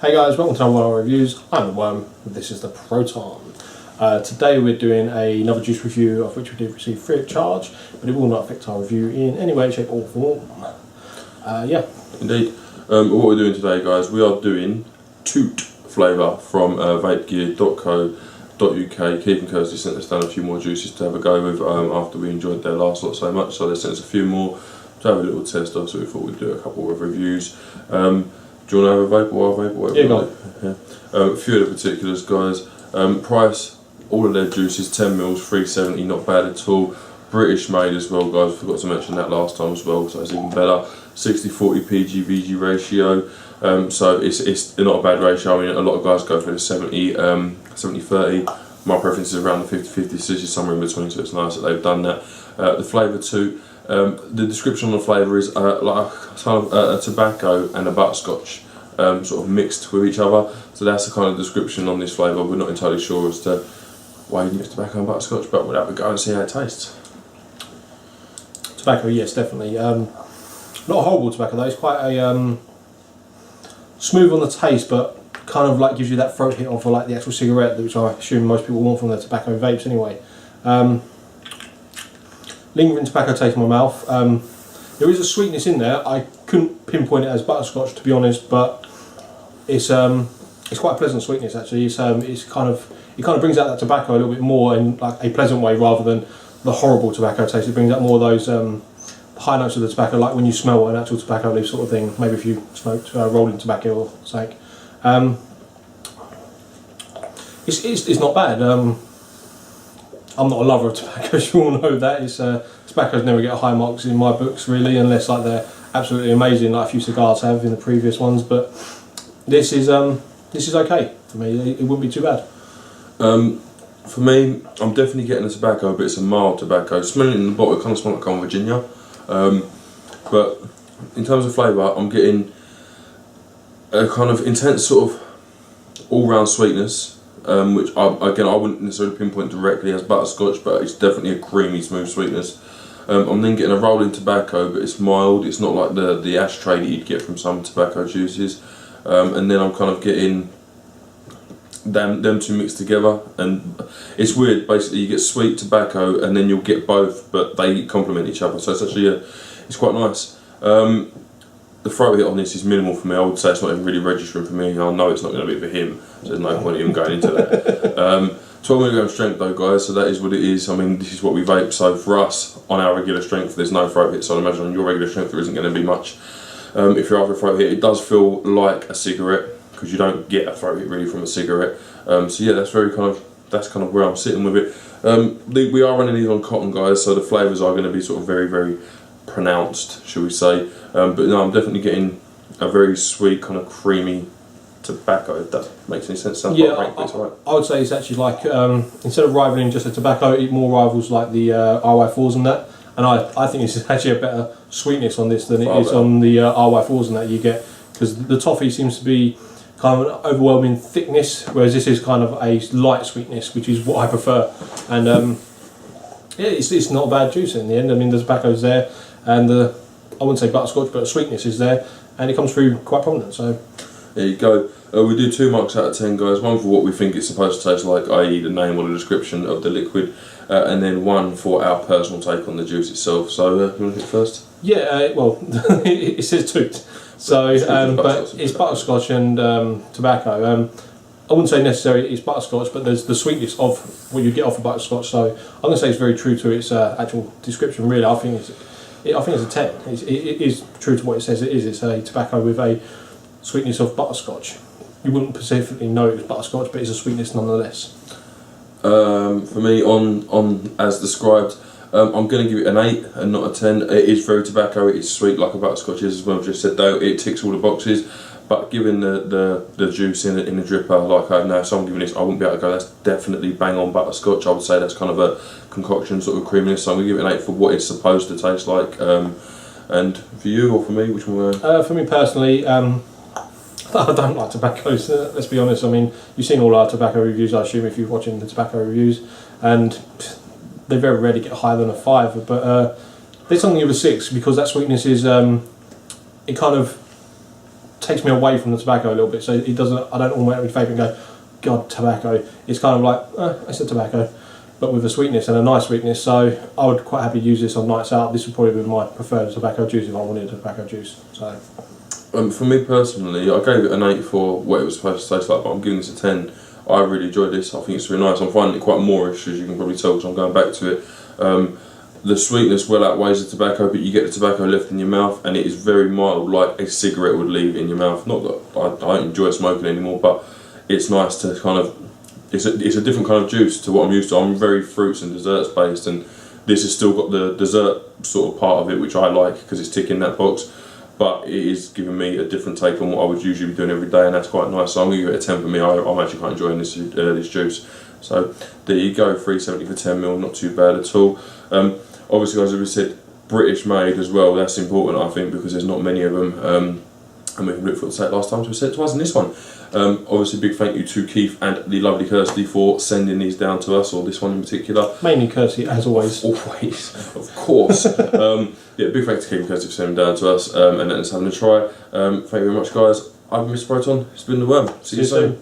Hey guys, welcome to another one of our reviews. I'm the Worm, this is the Proton. Today we're doing another juice review of which we did receive free of charge, but it will not affect our review in any way, shape or form. Yeah. Indeed. What we're doing today, guys, we are doing Toot flavour from vapegear.co.uk. Keith and Kirsty sent us down a few more juices to have a go with after we enjoyed their last lot so much, so they sent us a few more to have a little test of, so we thought we'd do a couple of reviews. Do you want to have a vape or a vape? Whatever. Yeah, go on. Yeah. A few of the particulars, guys. Price, all of their juices, 10ml, $3.70, not bad at all. British made as well, guys. Forgot to mention that last time as well, so it's even better. 60-40 PG-VG ratio, so it's not a bad ratio. I mean, a lot of guys go for the 70-30. My preference is around the 50-50, so this is somewhere in between, so it's nice that they've done that. The flavour too. The description on the flavour is like kind of a tobacco and a butterscotch sort of mixed with each other. So that's the kind of description on this flavour. We're not entirely sure as to why you mix tobacco and butterscotch, but we'll have a go and see how it tastes. Tobacco, yes, definitely. Not a horrible tobacco though, it's quite a smooth on the taste, but kind of like gives you that throat hit of like the actual cigarette, which I assume most people want from their tobacco vapes anyway. Lingering tobacco taste in my mouth. There is a sweetness in there. I couldn't pinpoint it as butterscotch to be honest, but it's quite a pleasant sweetness actually. It kind of brings out that tobacco a little bit more in like a pleasant way rather than the horrible tobacco taste. It brings out more of those high notes of the tobacco, like when you smell an actual tobacco leaf sort of thing. Maybe if you smoked rolling tobacco or something. It's not bad. I'm not a lover of tobacco, as you all know that. Tobaccos never get high marks in my books really, unless like they're absolutely amazing, like a few cigars have in the previous ones. But this is okay for me. It wouldn't be too bad. For me, I'm definitely getting a tobacco, but it's a mild tobacco. Smelling it in the bottle, it kind of smells like Common Virginia. But in terms of flavour, I'm getting a kind of intense sort of all-round sweetness. Which I wouldn't necessarily pinpoint directly as butterscotch, but it's definitely a creamy, smooth sweetness. I'm then getting a rolling tobacco, but it's mild. It's not like the ashtray that you'd get from some tobacco juices. And then I'm kind of getting them two mixed together, and it's weird. Basically, you get sweet tobacco, and then you'll get both, but they complement each other. So it's actually it's quite nice. The throat hit on this is minimal for me. I would say it's not even really registering for me. I know it's not going to be for him, so there's no point in him going into that. 12mg strength though, guys, so that is what it is. I mean, this is what we vape, so for us, on our regular strength, there's no throat hit, so I imagine on your regular strength there isn't going to be much. If you're after a throat hit, it does feel like a cigarette, because you don't get a throat hit really from a cigarette. So yeah, that's kind of where I'm sitting with it. We are running these on cotton, guys, so the flavours are going to be sort of very, very pronounced, shall we say. But no, I'm definitely getting a very sweet, kind of creamy tobacco, if that makes any sense. Sounds yeah, quite rank, right. I would say it's actually like, instead of rivaling just a tobacco, it more rivals like the RY4s and that. And I think it's actually a better sweetness on this than it is on the RY4s and that you get, because the toffee seems to be kind of an overwhelming thickness, whereas this is kind of a light sweetness, which is what I prefer. And yeah, it's not a bad juice in the end. I mean, the tobacco's there, and I wouldn't say butterscotch, but the sweetness is there, and it comes through quite prominent. So there you go. We do 2 marks out of 10, guys. 1 for what we think it's supposed to taste like, i.e. the name or the description of the liquid, and then 1 for our personal take on the juice itself. So you want to hit first? Yeah, well, it says Toot, so but it's butterscotch and tobacco. I wouldn't say necessarily it's butterscotch, but there's the sweetness of what you get off of butterscotch. So I'm going to say it's very true to its actual description. Really, I think it's a 10. It is true to what it says it is. It's a tobacco with a sweetness of butterscotch. You wouldn't specifically know it was butterscotch, but it's a sweetness nonetheless. For me, on as described, I'm going to give it an 8 and not a 10. It is very tobacco. It is sweet like a butterscotch is, as well. I've just said though, it ticks all the boxes. But given the juice in the dripper, like I have now, so I'm giving this, I wouldn't be able to go, that's definitely bang on butterscotch. I would say that's kind of a concoction sort of creaminess. So I'm going to give it an 8 for what it's supposed to taste like. And for you or for me, which one? For me personally, I don't like tobaccos, let's be honest. I mean, you've seen all our tobacco reviews, I assume, if you're watching the tobacco reviews, and they very rarely get higher than a 5, but there's something of a 6, because that sweetness is, it kind of takes me away from the tobacco a little bit. So it doesn't. I don't automatically vape and go, God, tobacco. It's kind of like, it's a tobacco, but with a sweetness and a nice sweetness. So I would quite happily use this on nights out. This would probably be my preferred tobacco juice if I wanted a tobacco juice. So. For me personally, I gave it an 8 for what it was supposed to taste like, but I'm giving this a 10. I really enjoyed this. I think it's really nice. I'm finding it quite moreish, as you can probably tell, because I'm going back to it. The sweetness well outweighs the tobacco, but you get the tobacco left in your mouth, and it is very mild, like a cigarette would leave in your mouth. Not that I don't enjoy smoking anymore, but it's nice to kind of. It's a different kind of juice to what I'm used to. I'm very fruits and desserts based, and this has still got the dessert sort of part of it, which I like because it's ticking that box. But it is giving me a different take on what I would usually be doing every day, and that's quite nice. So I'm going to give it a 10 for me. I'm actually quite enjoying this juice. So there you go, 370 for 10ml, not too bad at all. Obviously, guys, as we said, British made as well. That's important, I think, because there's not many of them. And we can look for the last time, so we said it twice in this one. Obviously, big thank you to Keith and the lovely Kirsty for sending these down to us, or this one in particular. Mainly Kirsty, as always. Always, of course. Yeah, big thanks to Keith and Kirsty for sending them down to us and letting us having a try. Thank you very much, guys. I've been Mr. Proton. It's been the Worm. See you soon.